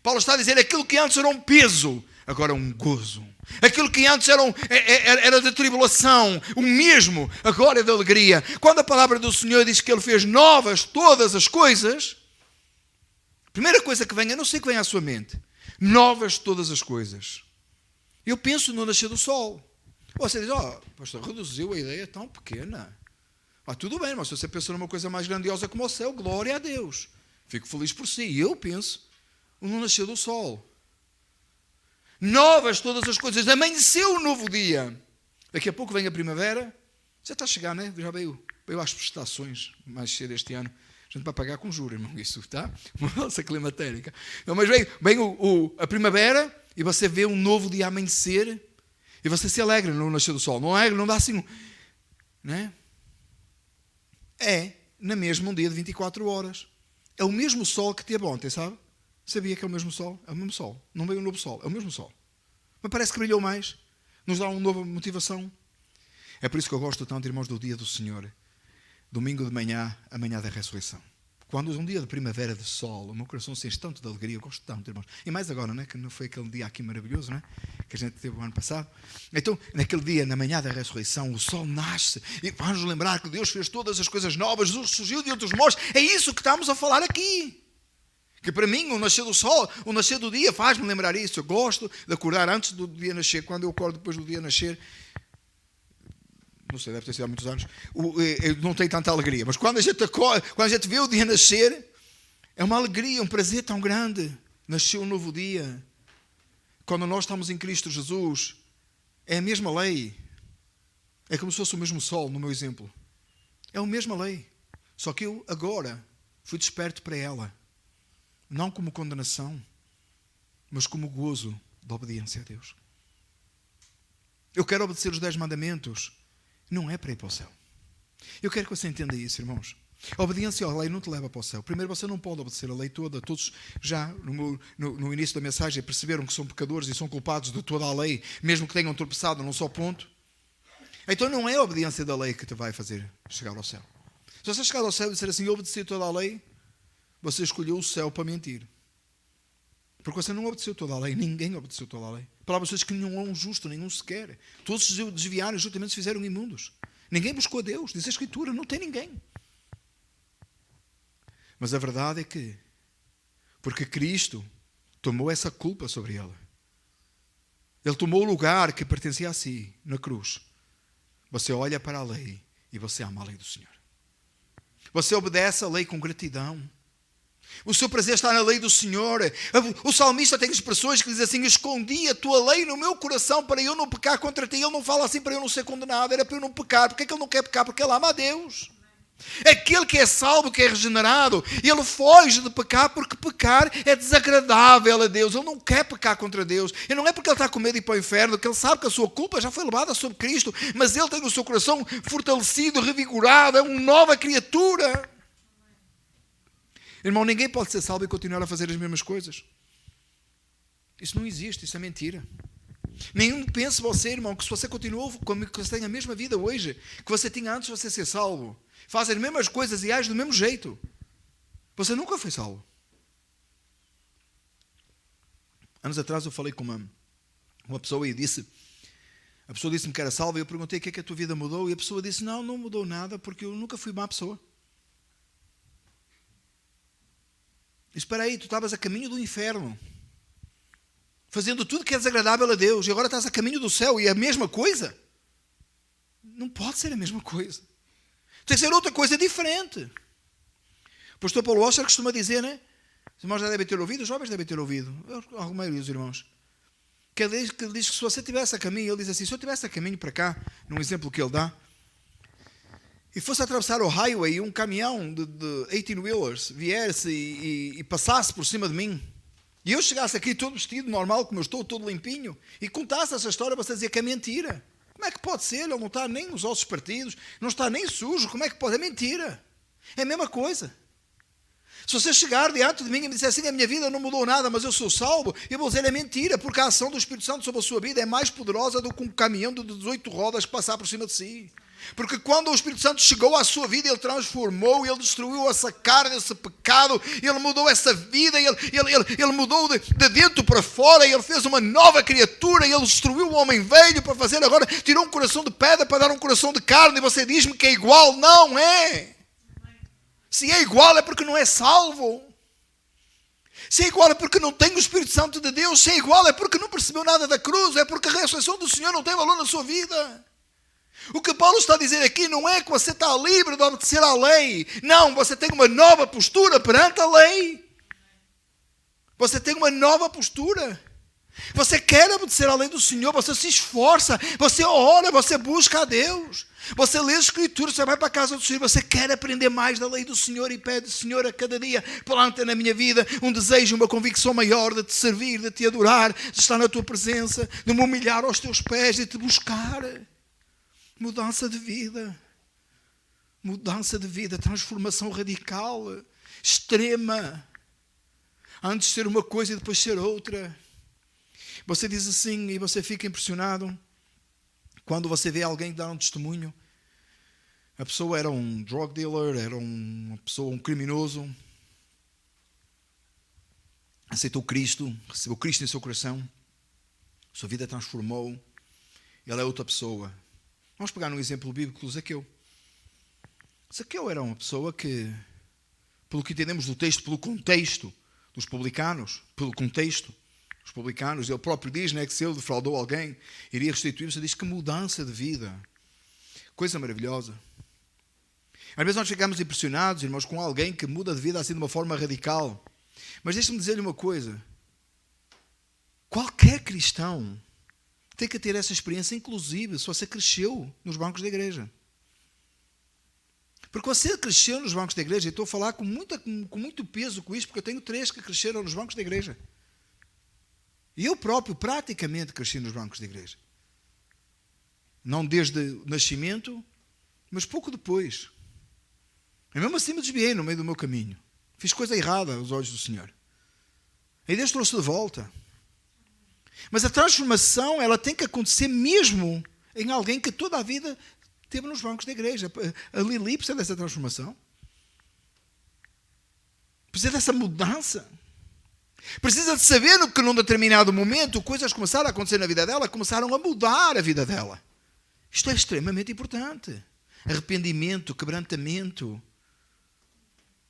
Paulo está a dizer: aquilo que antes era um peso, agora é um gozo. Aquilo que antes era de tribulação, o mesmo, agora é de alegria. Quando a palavra do Senhor diz que Ele fez novas todas as coisas, a primeira coisa que vem, eu não sei o que vem à sua mente: novas todas as coisas. Eu penso no nascer do sol. Você diz: pastor, reduziu a ideia tão pequena. Tudo bem, mas se você pensa numa coisa mais grandiosa como o céu, glória a Deus. Fico feliz por si. E eu penso no nascer do sol. Novas todas as coisas. Amanheceu um novo dia. Daqui a pouco vem a primavera. Já está a chegar, não é? Já veio às prestações mais cedo este ano. A gente vai pagar com juros, irmão. Isso, tá? Uma nossa climatérica. Não, mas vem a primavera e você vê um novo dia amanhecer e você se alegra no nascer do sol. Não dá assim... Não é? É, na mesma, um dia de 24 horas. É o mesmo sol que teve ontem, sabe? Sabia que é o mesmo sol? É o mesmo sol. Não veio um novo sol, é o mesmo sol. Mas parece que brilhou mais. Nos dá uma nova motivação. É por isso que eu gosto tanto, irmãos, do dia do Senhor. Domingo de manhã, a manhã da ressurreição. Quando um dia de primavera de sol, o meu coração se enche tanto de alegria, eu gosto tanto, irmãos. E mais agora, né? Que não foi aquele dia aqui maravilhoso, né? Que a gente teve o ano passado. Então, naquele dia, na manhã da ressurreição, o sol nasce e vamos lembrar que Deus fez todas as coisas novas, Jesus surgiu de entre os mortos. É isso que estamos a falar aqui. Que para mim, o nascer do sol, o nascer do dia faz-me lembrar isso. Eu gosto de acordar antes do dia nascer. Quando eu acordo depois do dia nascer, não sei, deve ter sido há muitos anos, eu não tenho tanta alegria. Mas quando a gente acorda, quando a gente vê o dia nascer, é uma alegria, um prazer tão grande. Nasceu um novo dia. Quando nós estamos em Cristo Jesus, é a mesma lei. É como se fosse o mesmo sol, no meu exemplo. É a mesma lei. Só que eu agora fui desperto para ela. Não como condenação, mas como gozo da obediência a Deus. Eu quero obedecer os 10 mandamentos. Não é para ir para o céu. Eu quero que você entenda isso, irmãos. A obediência à lei não te leva para o céu. Primeiro, você não pode obedecer a lei toda. Todos já no início da mensagem perceberam que são pecadores e são culpados de toda a lei, mesmo que tenham tropeçado num só ponto. Então não é a obediência da lei que te vai fazer chegar ao céu. Se você chegar ao céu e disser assim: eu obedeci toda a lei, você escolheu o céu para mentir. Porque você não obedeceu toda a lei. Ninguém obedeceu toda a lei. A palavra diz que nenhum é um justo, nenhum sequer. Todos se desviaram e justamente se fizeram imundos. Ninguém buscou a Deus. Diz a Escritura, não tem ninguém. Mas a verdade é que, porque Cristo tomou essa culpa sobre ele. Ele tomou o lugar que pertencia a si, na cruz. Você olha para a lei e você ama a lei do Senhor. Você obedece a lei com gratidão. O seu prazer está na lei do Senhor. O salmista tem expressões que diz assim: escondi a tua lei no meu coração para eu não pecar contra ti. Ele não fala assim para eu não ser condenado, era para eu não pecar. Porque é que ele não quer pecar? Porque ele ama a Deus. Aquele que é salvo, que é regenerado, ele foge de pecar porque pecar é desagradável a Deus. Ele não quer pecar contra Deus. E não é porque ele está com medo de ir para o inferno, que ele sabe que a sua culpa já foi levada sobre Cristo, mas ele tem o seu coração fortalecido, revigorado, é uma nova criatura. Irmão, ninguém pode ser salvo e continuar a fazer as mesmas coisas. Isso não existe, isso é mentira. Nenhum pense você, irmão, que se você continuou, que você tem a mesma vida hoje que você tinha antes de você ser salvo, faz as mesmas coisas e age do mesmo jeito, você nunca foi salvo. Anos atrás eu falei com uma pessoa e a pessoa disse-me que era salva e eu perguntei: o que é que a tua vida mudou? E a pessoa disse: não mudou nada, porque eu nunca fui má pessoa. Espera aí, tu estavas a caminho do inferno, fazendo tudo que é desagradável a Deus, e agora estás a caminho do céu, e é a mesma coisa? Não pode ser a mesma coisa. Tem que ser outra coisa diferente. O pastor Paulo Washer costuma dizer, né? Os irmãos já devem ter ouvido, os jovens devem ter ouvido, a maioria dos irmãos. Que ele diz que se você estivesse a caminho, ele diz assim, se eu estivesse a caminho para cá, num exemplo que ele dá, e fosse atravessar o highway e um caminhão de 18-wheelers viesse e passasse por cima de mim, e eu chegasse aqui todo vestido, normal, como eu estou, todo limpinho, e contasse essa história, você dizia que é mentira. Como é que pode ser? Ele não está nem os ossos partidos, não está nem sujo, como é que pode? É mentira. É a mesma coisa. Se você chegar diante de mim e me disser assim, a minha vida não mudou nada, mas eu sou salvo, eu vou dizer, é mentira, porque a ação do Espírito Santo sobre a sua vida é mais poderosa do que um caminhão de 18 rodas que passar por cima de si. Porque quando o Espírito Santo chegou à sua vida, ele transformou, ele destruiu essa carne, esse pecado, ele mudou essa vida, ele mudou de dentro para fora, ele fez uma nova criatura, ele destruiu o homem velho para fazer agora, tirou um coração de pedra para dar um coração de carne, e você diz-me que é igual? Não é. Se é igual é porque não é salvo. Se é igual é porque não tem o Espírito Santo de Deus. Se é igual é porque não percebeu nada da cruz. É porque a ressurreição do Senhor não tem valor na sua vida. O que Paulo está a dizer aqui não é que você está livre de obedecer à lei. Não, você tem uma nova postura perante a lei. Você tem uma nova postura. Você quer obedecer à lei do Senhor, você se esforça, você ora, você busca a Deus. Você lê as Escrituras, você vai para a casa do Senhor, você quer aprender mais da lei do Senhor e pede, Senhor, a cada dia, planta na minha vida um desejo, uma convicção maior de te servir, de te adorar, de estar na tua presença, de me humilhar aos teus pés, de te buscar. Mudança de vida, transformação radical, extrema. Antes de ser uma coisa e depois ser outra. Você diz assim e você fica impressionado quando você vê alguém dar um testemunho. A pessoa era um drug dealer, era uma pessoa, um criminoso. Aceitou Cristo, recebeu Cristo em seu coração. Sua vida transformou. Ele é outra pessoa. Vamos pegar num exemplo bíblico, Zaqueu. Zaqueu era uma pessoa que, pelo que entendemos do texto, pelo contexto dos publicanos, pelo contexto, os publicanos, ele próprio diz, né, que se ele defraudou alguém, iria restituir. Você diz que mudança de vida. Coisa maravilhosa. Às vezes nós ficamos impressionados, irmãos, com alguém que muda de vida assim de uma forma radical. Mas deixe-me dizer-lhe uma coisa. Qualquer cristão tem que ter essa experiência, inclusive se você cresceu nos bancos da igreja. Porque você cresceu nos bancos da igreja, e estou a falar com muito peso com isso, porque eu tenho 3 que cresceram nos bancos da igreja. E eu próprio praticamente cresci nos bancos da igreja. Não desde o nascimento, mas pouco depois. E mesmo assim me desviei no meio do meu caminho. Fiz coisa errada aos olhos do Senhor. E Deus trouxe de volta. Mas a transformação, ela tem que acontecer mesmo em alguém que toda a vida esteve nos bancos da igreja. A Lili precisa dessa transformação. Precisa dessa mudança. Precisa de saber que num determinado momento coisas começaram a acontecer na vida dela, começaram a mudar a vida dela. Isto é extremamente importante. Arrependimento, quebrantamento,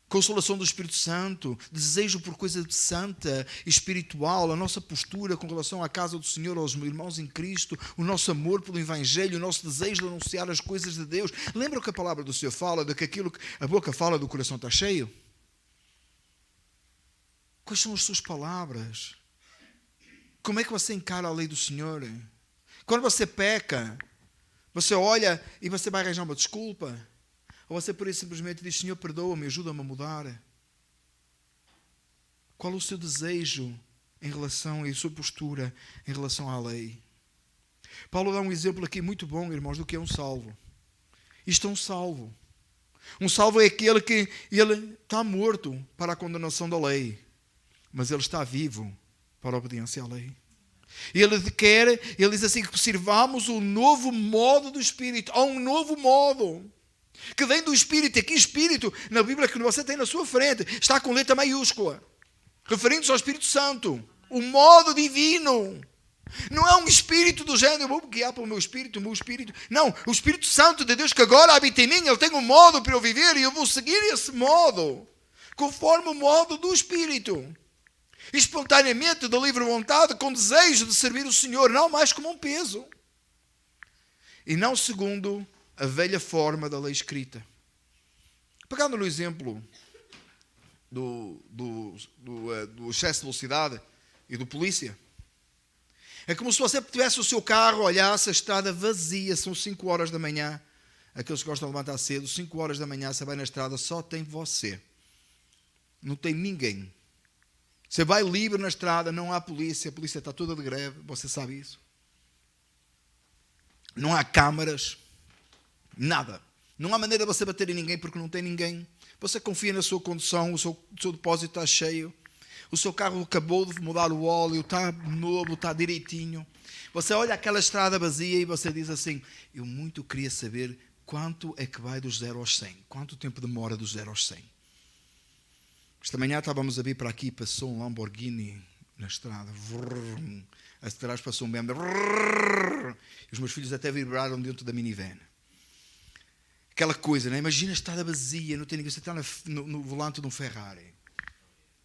consolação do Espírito Santo, desejo por coisa santa, espiritual, a nossa postura com relação à casa do Senhor, aos irmãos em Cristo, o nosso amor pelo Evangelho, o nosso desejo de anunciar as coisas de Deus. Lembra o que a palavra do Senhor fala, de que aquilo que a boca fala do coração está cheio? Quais são as suas palavras? Como é que você encara a lei do Senhor? Quando você peca, você olha e você vai arranjar uma desculpa? Ou você por isso simplesmente diz, Senhor, perdoa-me, ajuda-me a mudar? Qual o seu desejo em relação, e a sua postura em relação à lei? Paulo dá um exemplo aqui muito bom, irmãos, do que é um salvo. Isto é um salvo. Um salvo é aquele que ele está morto para a condenação da lei, mas ele está vivo para a obediência à lei. Ele diz assim, que sirvamos o novo modo do Espírito. Há um novo modo que vem do Espírito. Aqui Espírito, na Bíblia que você tem na sua frente, está com letra maiúscula, referindo-se ao Espírito Santo. O modo divino. Não é um espírito do género, eu vou guiar para o meu espírito. Não, o Espírito Santo de Deus que agora habita em mim, ele tem um modo para eu viver e eu vou seguir esse modo, conforme o modo do Espírito. Espontaneamente, de livre vontade, com desejo de servir o Senhor, não mais como um peso. E não segundo a velha forma da lei escrita. Pegando no exemplo do excesso de velocidade e do polícia. É como se você tivesse o seu carro, olhasse a estrada vazia, são 5 horas da manhã. Aqueles que gostam de levantar cedo, 5 horas da manhã, você vai na estrada, só tem você. Não tem ninguém. Você vai livre na estrada, não há polícia, a polícia está toda de greve, você sabe isso. Não há câmaras, nada. Não há maneira de você bater em ninguém porque não tem ninguém. Você confia na sua condução, o seu depósito está cheio. O seu carro acabou de mudar o óleo, está novo, está direitinho. Você olha aquela estrada vazia e você diz assim, eu muito queria saber quanto é que vai dos 0 aos 100. Quanto tempo demora dos 0 aos 100. Esta manhã estávamos a vir para aqui, passou um Lamborghini na estrada. Atrás passou um BMW. E os meus filhos até vibraram dentro da minivan. Aquela coisa, né? Imagina a estrada vazia, não tem ninguém. Você está no volante de um Ferrari.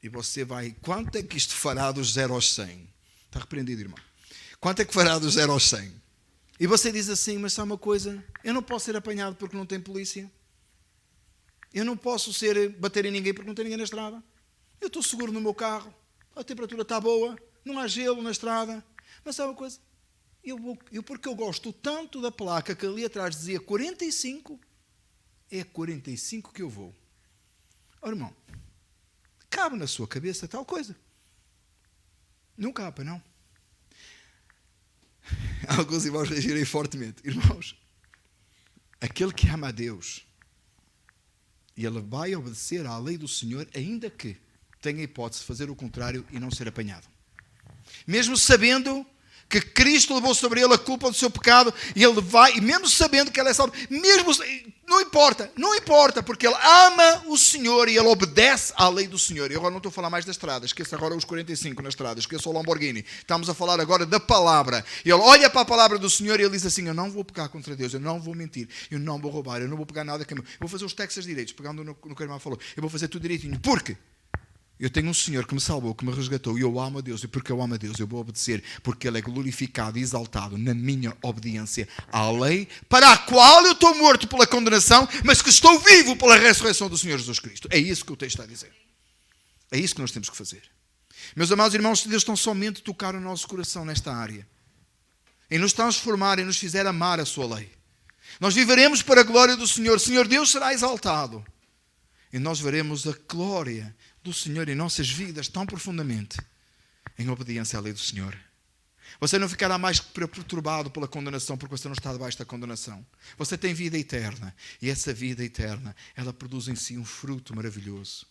E você vai, quanto é que isto fará dos 0 aos 100? Está repreendido, irmão. Quanto é que fará dos 0 aos 100? E você diz assim, mas sabe uma coisa? Eu não posso ser apanhado porque não tem polícia. Eu não posso bater em ninguém porque não tem ninguém na estrada. Eu estou seguro no meu carro. A temperatura está boa. Não há gelo na estrada. Mas sabe uma coisa? Porque eu gosto tanto da placa que ali atrás dizia 45, é 45 que eu vou. Ora, irmão, cabe na sua cabeça tal coisa? Não cabe, não. Alguns irmãos reagirem fortemente. Irmãos, aquele que ama a Deus, e ele vai obedecer à lei do Senhor, ainda que tenha a hipótese de fazer o contrário e não ser apanhado. Mesmo sabendo que Cristo levou sobre ele a culpa do seu pecado, e ele vai, e mesmo sabendo que ele é salvo, não importa, porque ele ama o Senhor e ele obedece à lei do Senhor. E agora não estou a falar mais das estradas, esqueça agora os 45 na estrada, esqueça o Lamborghini. Estamos a falar agora da palavra. E ele olha para a palavra do Senhor e ele diz assim, eu não vou pecar contra Deus, eu não vou mentir, eu não vou roubar, eu não vou pegar nada que eu vou fazer os textos direitos, pegando no que a irmã falou, eu vou fazer tudo direitinho. Por quê? Eu tenho um Senhor que me salvou, que me resgatou, e eu amo a Deus, e porque eu amo a Deus, eu vou obedecer, porque Ele é glorificado e exaltado na minha obediência à lei, para a qual eu estou morto pela condenação, mas que estou vivo pela ressurreição do Senhor Jesus Cristo. É isso que o texto está a dizer. É isso que nós temos que fazer. Meus amados irmãos, Deus tão somente tocar o nosso coração nesta área, em nos transformar, em nos fizer amar a sua lei. Nós viveremos para a glória do Senhor. Senhor Deus será exaltado. E nós veremos a glória do Senhor em nossas vidas tão profundamente, em obediência à lei do Senhor. Você não ficará mais perturbado pela condenação, porque você não está debaixo da condenação. Você tem vida eterna, e essa vida eterna, ela produz em si um fruto maravilhoso.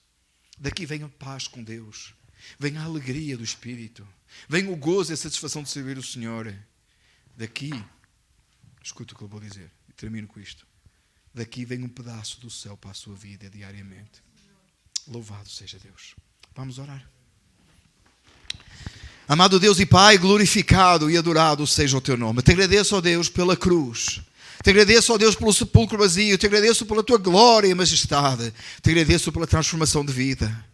Daqui vem a paz com Deus, vem a alegria do Espírito, vem o gozo e a satisfação de servir o Senhor. Daqui, escuta o que eu vou dizer, e termino com isto. Daqui vem um pedaço do céu para a sua vida diariamente. Louvado seja Deus. Vamos orar. Amado Deus e Pai, glorificado e adorado seja o Teu nome. Te agradeço, ó Deus, pela cruz. Te agradeço, ó Deus, pelo sepulcro vazio. Te agradeço pela Tua glória e majestade. Te agradeço pela transformação de vida.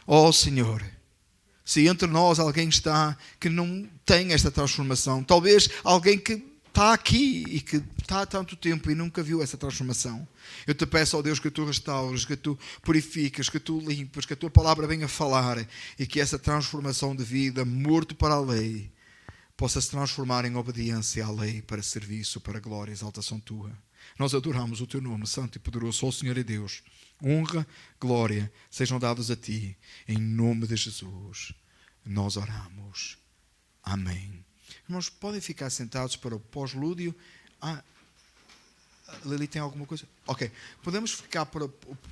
Ó Senhor, se entre nós alguém está que não tem esta transformação, talvez alguém que está aqui e que está há tanto tempo e nunca viu essa transformação, eu te peço, ó Deus, que Tu restaures, que Tu purificas, que Tu limpas, que a Tua palavra venha falar e que essa transformação de vida, morto para a lei, possa se transformar em obediência à lei, para serviço, para glória e exaltação Tua. Nós adoramos o Teu nome, santo e poderoso. Só o Senhor é Deus. Honra, glória sejam dados a Ti, em nome de Jesus. Nós oramos. Amém. Irmãos, podem ficar sentados para o pós-lúdio. Lili, tem alguma coisa? Ok. Podemos ficar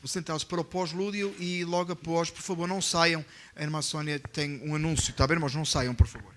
sentados para o pós-lúdio e logo após, por favor, não saiam. A irmã Sónia tem um anúncio. Está bem, irmãos? Não saiam, por favor.